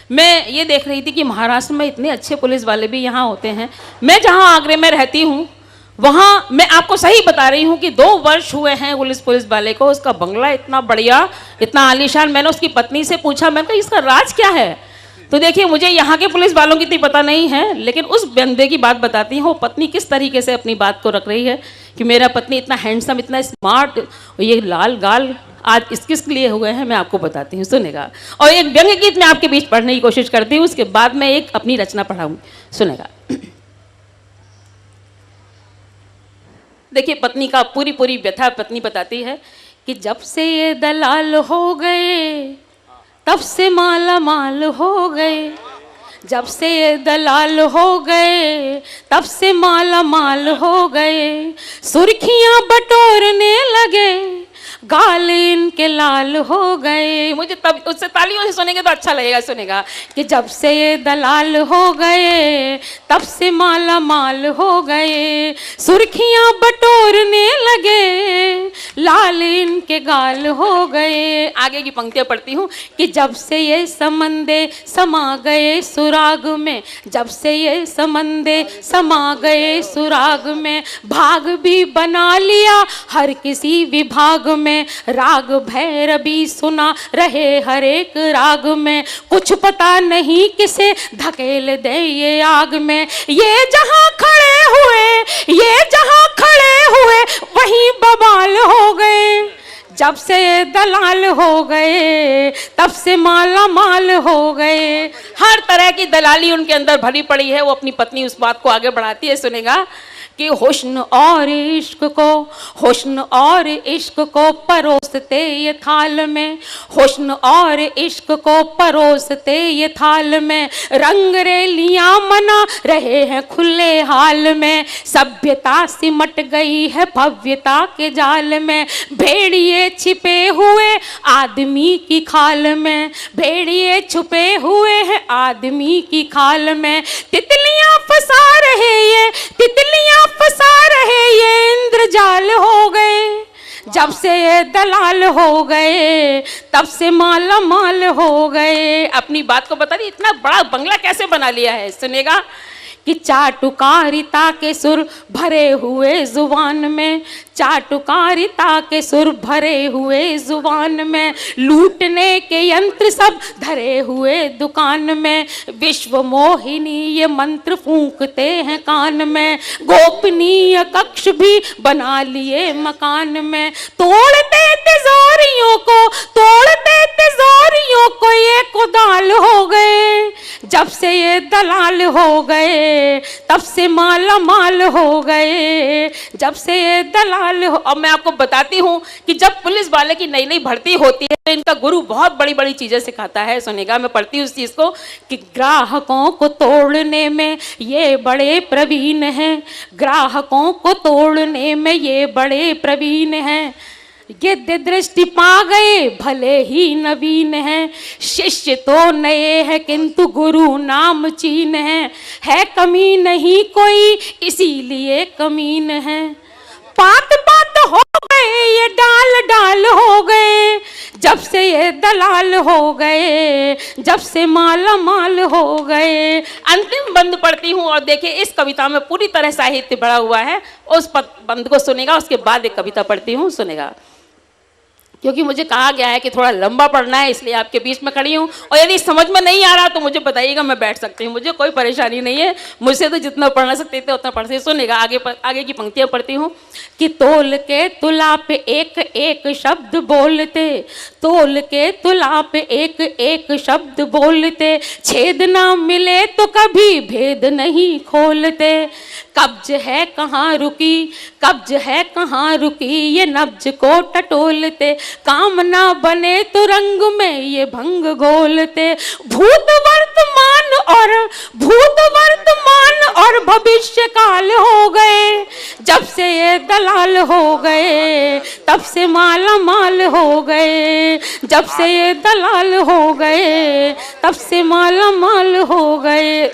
मैं ये देख रही थी कि महाराष्ट्र में इतने अच्छे पुलिस वाले भी यहाँ होते हैं। मैं जहाँ आगरे में रहती हूँ वहाँ मैं आपको सही बता रही हूँ कि 2 वर्ष हुए हैं पुलिस वाले को। उसका बंगला इतना बढ़िया, इतना आलीशान। मैंने उसकी पत्नी से पूछा, मैंने कहा इसका राज क्या है? तो देखिए, मुझे यहाँ के पुलिस वालों की इतनी पता नहीं है, लेकिन उस बंदे की बात बताती हूँ। पत्नी किस तरीके से अपनी बात को रख रही है कि मेरा पत्नी इतना हैंडसम, इतना स्मार्ट, ये लाल गाल आज किस लिए हुए हैं, मैं आपको बताती हूँ, सुनेगा। और एक व्यंग्य गीत मैं आपके बीच पढ़ने की कोशिश करती हूँ, उसके बाद मैं एक अपनी रचना पढ़ाऊंगी, सुनेगा। देखिए, पत्नी का पूरी व्यथा पत्नी बताती है कि जब से ये दलाल हो गए तब से माला माल हो गए, जब से ये दलाल हो गए तब से माला माल हो गए, सुर्खियां बटोरने लगे गाल इनके लाल हो गए। मुझे तब उससे तालियों से सुनेंगे तो अच्छा लगेगा, सुनेगा कि जब से ये दलाल हो गए तब से माला माल हो गए, सुर्खियां बटोरने लगे लाल इनके गाल हो गए। आगे की पंक्तियां पढ़ती हूँ कि जब से ये समंदे समा गए सुराग में, जब से ये समंदे समा गए सुराग में, भाग भी बना लिया हर किसी विभाग में, राग भैरवी सुना रहे हर एक राग में, कुछ पता नहीं किसे धकेल दे ये आग में। ये जहां खड़े हुए, ये जहां खड़े हुए वहीं बवाल हो गए, जब से दलाल हो गए तब से माला माल हो गए। हर तरह की दलाली उनके अंदर भरी पड़ी है। वो अपनी पत्नी उस बात को आगे बढ़ाती है, सुनेगा कि हुस्न और इश्क को, हुस्न और इश्क को परोसते ये थाल में, हुस्न और इश्क को परोसते ये थाल में, रंग रेलियां मना रहे हैं खुले हाल में, सभ्यता सिमट गई है भव्यता के जाल में, भेड़िए छिपे हुए आदमी की खाल में, भेड़िए छुपे हुए हैं आदमी की खाल में, तितलियां फंसा रहे ये, तितलियां फंसा रहे ये इंद्रजाल हो गए, जब से ये दलाल हो गए तब से माला माल हो गए। अपनी बात को बता रही, इतना बड़ा बंगला कैसे बना लिया है, सुनेगा कि चाटुकारिता के सुर भरे हुए जुबान में, चाटुकारिता के सुर भरे हुए जुबान में, लूटने के यंत्र सब धरे हुए दुकान में, विश्व मोहिनी ये मंत्र फूंकते हैं कान में, गोपनीय कक्ष भी बना लिए मकान में, तोड़ते तिजोरियों को, तोड़ते तिजोरियों को ये कुदाल हो गए, जब से ये दलाल हो गए तब से माला माल हो गए, जब से ये दलाल हो। अब मैं आपको बताती हूँ कि जब पुलिस वाले की नई नई भर्ती होती है तो इनका गुरु बहुत बड़ी बड़ी चीजें सिखाता है, सुनेगा। मैं पढ़ती हूँ उस चीज को कि ग्राहकों को तोड़ने में ये बड़े प्रवीण हैं, ग्राहकों को तोड़ने में ये बड़े प्रवीण हैं, गिद्ध दृष्टि पा गए भले ही नवीन है, शिष्य तो नए हैं किंतु गुरु नाम चीन है कमी नहीं कोई इसीलिए कमीन है, पात पात हो गए ये डाल डाल हो गए, जब से ये दलाल हो गए, जब से माला माल हो गए। अंतिम बंद पढ़ती हूँ और देखिए इस कविता में पूरी तरह साहित्य भरा हुआ है, उस बंद को सुनेगा, उसके बाद एक कविता पढ़ती हूँ, सुनेगा। क्योंकि मुझे कहा गया है कि थोड़ा लंबा पढ़ना है, इसलिए आपके बीच में खड़ी हूँ। और यदि समझ में नहीं आ रहा तो मुझे बताइएगा, मैं बैठ सकती हूँ, मुझे कोई परेशानी नहीं है, मुझसे तो जितना पढ़ना सकते थे उतना पढ़ सकते। सुनेगा, आगे की पंक्तियाँ पढ़ती हूँ कि तोल के तुला पे एक एक शब्द बोलते, तोल के तुला पे एक एक शब्द बोलते, छेद ना मिले तो कभी भेद नहीं खोलते, कब्ज है कहाँ रुकी, कब्ज है कहाँ रुकी ये नब्ज को टटोलते, काम ना बने तो रंग में ये भंग घोलते, भूत वर्तमान और भविष्य काल हो गए, जब से ये दलाल हो गए तब से माला माल हो गए, जब से ये दलाल हो गए तब से माला माल हो गए।